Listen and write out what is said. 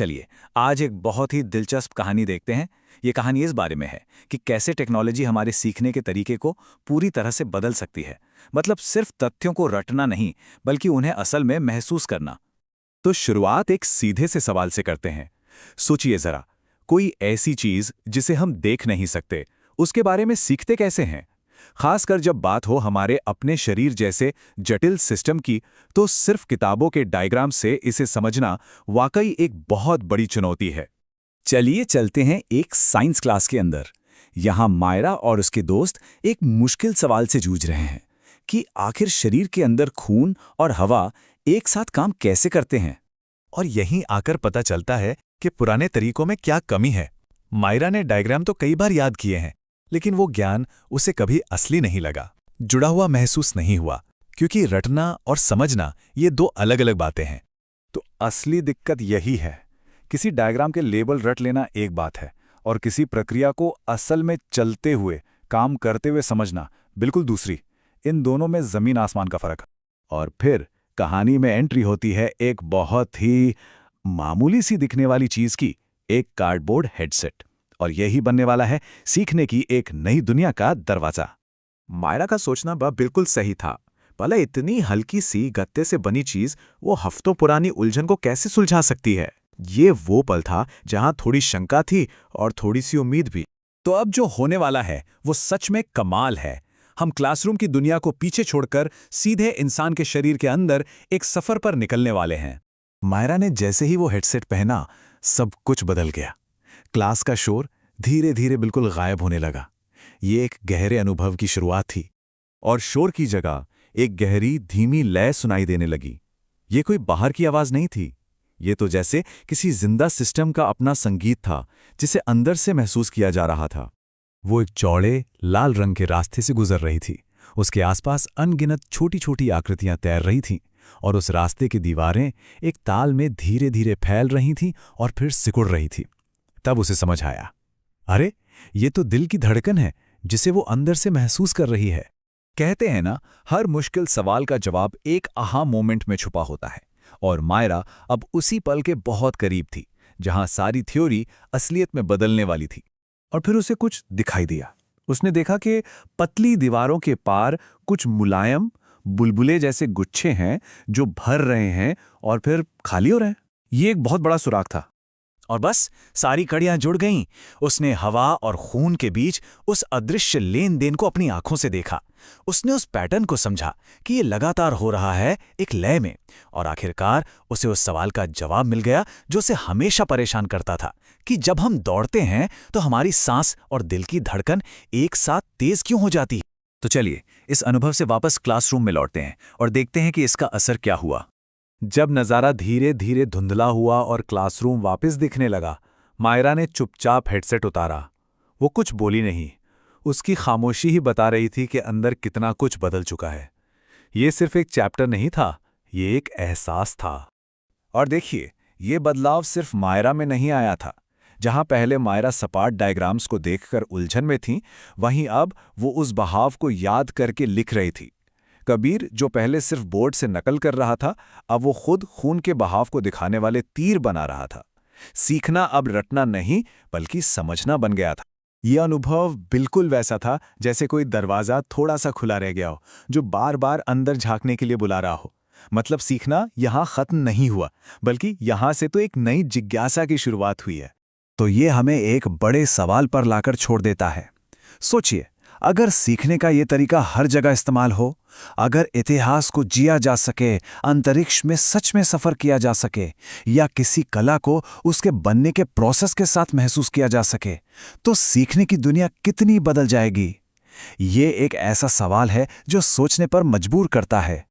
चलिए, आज एक बहुत ही दिलचस्प कहानी देखते हैं। ये कहानी इस बारे में है कि कैसे टेक्नोलॉजी हमारे सीखने के तरीके को पूरी तरह से बदल सकती है। मतलब सिर्फ तथ्यों को रटना नहीं, बल्कि उन्हें असल में महसूस करना। तो शुरुआत एक सीधे से सवाल से करते हैं। सोचिए जरा, कोई ऐसी चीज जिसे हम देख नहीं सकते, उसके बारे में सीखते कैसे हैं? खासकर जब बात हो हमारे अपने शरीर जैसे जटिल सिस्टम की, तो सिर्फ किताबों के डायग्राम से इसे समझना वाकई एक बहुत बड़ी चुनौती है। चलिए चलते हैं एक साइंस क्लास के अंदर। यहाँ मायरा और उसके दोस्त एक मुश्किल सवाल से जूझ रहे हैं कि आखिर शरीर के अंदर खून और हवा एक साथ काम कैसे करते हैं। और यहीं आकर पता चलता है कि पुराने तरीकों में क्या कमी है। मायरा ने डायग्राम तो कई बार याद किए हैं, लेकिन वो ज्ञान उसे कभी असली नहीं लगा, जुड़ा हुआ महसूस नहीं हुआ, क्योंकि रटना और समझना ये दो अलग अलग बातें हैं। तो असली दिक्कत यही है। किसी डायग्राम के लेबल रट लेना एक बात है, और किसी प्रक्रिया को असल में चलते हुए, काम करते हुए समझना बिल्कुल दूसरी। इन दोनों में जमीन आसमान का फर्क। और फिर कहानी में एंट्री होती है एक बहुत ही मामूली सी दिखने वाली चीज की, एक कार्डबोर्ड हेडसेट। और यही बनने वाला है सीखने की एक नई दुनिया का दरवाजा। मायरा का सोचना बिल्कुल सही था। भला इतनी हल्की सी गत्ते से बनी चीज वो हफ्तों पुरानी उलझन को कैसे सुलझा सकती है? ये वो पल था जहां थोड़ी शंका थी और थोड़ी सी उम्मीद भी। तो अब जो होने वाला है वो सच में कमाल है। हम क्लासरूम की दुनिया को पीछे छोड़कर सीधे इंसान के शरीर के अंदर एक सफर पर निकलने वाले हैं। मायरा ने जैसे ही वो हेडसेट पहना, सब कुछ बदल गया। क्लास का शोर धीरे धीरे बिल्कुल गायब होने लगा। ये एक गहरे अनुभव की शुरुआत थी। और शोर की जगह एक गहरी धीमी लय सुनाई देने लगी। ये कोई बाहर की आवाज नहीं थी, ये तो जैसे किसी जिंदा सिस्टम का अपना संगीत था, जिसे अंदर से महसूस किया जा रहा था। वो एक चौड़े लाल रंग के रास्ते से गुजर रही थी। उसके आसपास अनगिनत छोटी छोटी आकृतियां तैर रही थीं, और उस रास्ते की दीवारें एक ताल में धीरे धीरे फैल रही थीं और फिर सिकुड़ रही थी। तब उसे समझ आया, अरे ये तो दिल की धड़कन है जिसे वो अंदर से महसूस कर रही है। कहते हैं ना, हर मुश्किल सवाल का जवाब एक आहा मोमेंट में छुपा होता है। और मायरा अब उसी पल के बहुत करीब थी, जहां सारी थ्योरी असलियत में बदलने वाली थी। और फिर उसे कुछ दिखाई दिया। उसने देखा कि पतली दीवारों के पार कुछ मुलायम बुलबुले जैसे गुच्छे हैं जो भर रहे हैं और फिर खाली हो रहे हैं। ये एक बहुत बड़ा सुराग था। और बस सारी कड़ियां जुड़ गईं। उसने हवा और खून के बीच उस अदृश्य लेन देन को अपनी आंखों से देखा। उसने उस पैटर्न को समझा कि ये लगातार हो रहा है एक लय में। और आखिरकार उसे उस सवाल का जवाब मिल गया जो उसे हमेशा परेशान करता था, कि जब हम दौड़ते हैं तो हमारी सांस और दिल की धड़कन एक साथ तेज क्यों हो जाती है। तो चलिए इस अनुभव से वापस क्लासरूम में लौटते हैं और देखते हैं कि इसका असर क्या हुआ। जब नज़ारा धीरे धीरे धुंधला हुआ और क्लासरूम वापस दिखने लगा, मायरा ने चुपचाप हेडसेट उतारा। वो कुछ बोली नहीं। उसकी खामोशी ही बता रही थी कि अंदर कितना कुछ बदल चुका है। ये सिर्फ एक चैप्टर नहीं था, ये एक एहसास था। और देखिए, ये बदलाव सिर्फ मायरा में नहीं आया था। जहां पहले मायरा सपाट डायग्राम्स को देखकर उलझन में थी, वहीं अब वो उस बहाव को याद करके लिख रही थी। कबीर, जो पहले सिर्फ बोर्ड से नकल कर रहा था, अब वो खुद खून के बहाव को दिखाने वाले तीर बना रहा था। सीखना अब रटना नहीं, बल्कि समझना बन गया था। यह अनुभव बिल्कुल वैसा था जैसे कोई दरवाज़ा थोड़ा सा खुला रह गया हो, जो बार बार अंदर झांकने के लिए बुला रहा हो। मतलब सीखना यहाँ खत्म नहीं हुआ, बल्कि यहाँ से तो एक नई जिज्ञासा की शुरुआत हुई है। तो ये हमें एक बड़े सवाल पर लाकर छोड़ देता है। सोचिए, अगर सीखने का ये तरीका हर जगह इस्तेमाल हो, अगर इतिहास को जिया जा सके, अंतरिक्ष में सच में सफ़र किया जा सके, या किसी कला को उसके बनने के प्रोसेस के साथ महसूस किया जा सके, तो सीखने की दुनिया कितनी बदल जाएगी। ये एक ऐसा सवाल है जो सोचने पर मजबूर करता है।